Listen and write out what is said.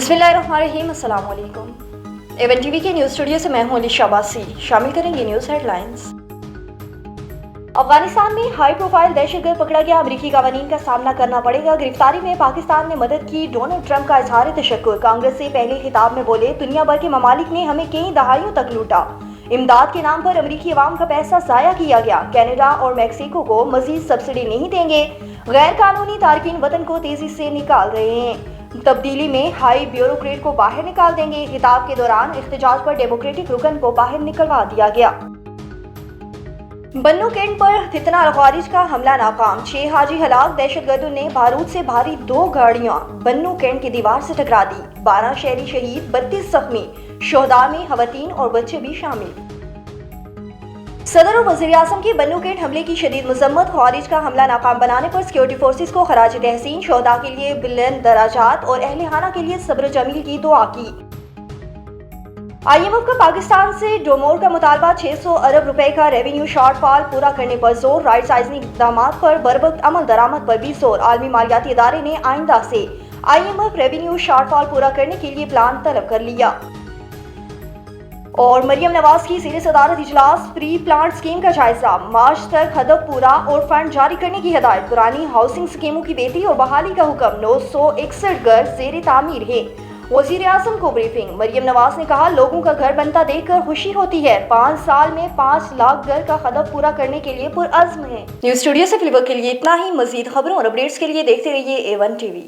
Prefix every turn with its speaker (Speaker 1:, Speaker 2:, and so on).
Speaker 1: बिस्मिल्लाहिर्रहमानिर्रहीम, अस्सलाम वालेकुम। एवन टीवी के न्यूज़ स्टूडियो से मैं हूं अली शाबासी। शामिल करेंगे न्यूज़ हेडलाइंस। अफगानिस्तान में हाई प्रोफाइल दहशतगर्द पकड़ा गया, अमरीकी कवानीन का सामना करना पड़ेगा। गिरफ्तारी में पाकिस्तान ने मदद की, डोनाल्ड ट्रंप का इजहार तशक्कुर। कांग्रेस से पहले खिताब में बोले, दुनिया भर के ममालिक ने हमें कई दहाइयों तक लूटा। इमदाद के नाम पर अमरीकी अवाम का पैसा जाया किया गया। कनाडा और मैक्सिको को मजीद सब्सिडी नहीं देंगे। गैर कानूनी तारकीन वतन को तेजी से निकाल रहे हैं। तब्दीली में हाई ब्यूरोक्रेट को बाहर निकाल देंगे। खिताब के दौरान इख्तिजाज पर डेमोक्रेटिक रुकन को बाहर निकलवा दिया गया। बन्नू कैंट पर फितना अल-खारिज का हमला नाकाम, 6 हाजी हलाक। दहशतगर्दों ने बारूद से भारी 2 गाड़ियां बन्नू कैंट की दीवार से टकरा दी। 12 शहरी शहीद, 32 जख्मी। शोहदा में खवातीन और बच्चे भी शामिल। सदर और वज़ीर आज़म की बन्नू कैंट हमले की शदीद मजम्मत, खारिज का हमला नाकाम बनाने पर सिक्योरिटी फोर्सेस को खराज तहसीन। शोहदा के लिए बुलंद दराजात और अहले खाना के लिए सब्र जमील की दुआ की। IMF का पाकिस्तान से डोमोर का मुतालबा, 600 अरब रुपए का रेवेन्यू शॉर्टफॉल पूरा करने पर जोर। राइट साइजिंग इकदाम पर बरवक्त अमल दरामद पर भी जोर। आलमी मालियाती इदारे ने आइंदा से IMF रेवेन्यू शॉर्टफॉल पूरा करने के लिए प्लान तलब कर लिया। और मरियम नवाज की ज़ेर सदारत इजलास, प्री प्लांट स्कीम का जायजा। मार्च तक हदफ पूरा और फंड जारी करने की हिदायत। पुरानी हाउसिंग स्कीमों की बेहतरी और बहाली का हुक्म। 961 घर ज़ेर तामीर है। वज़ीर आज़म को ब्रीफिंग, मरियम नवाज ने कहा, लोगों का घर बनता देखकर खुशी होती है। 5 साल में 5 लाख घर का हदफ पूरा करने के लिए पुरअज़्म है। न्यूज़ स्टूडियो से फिलहाल के लिए इतना ही। मज़ीद खबरों और अपडेट्स के लिए देखते रहिए A1 TV।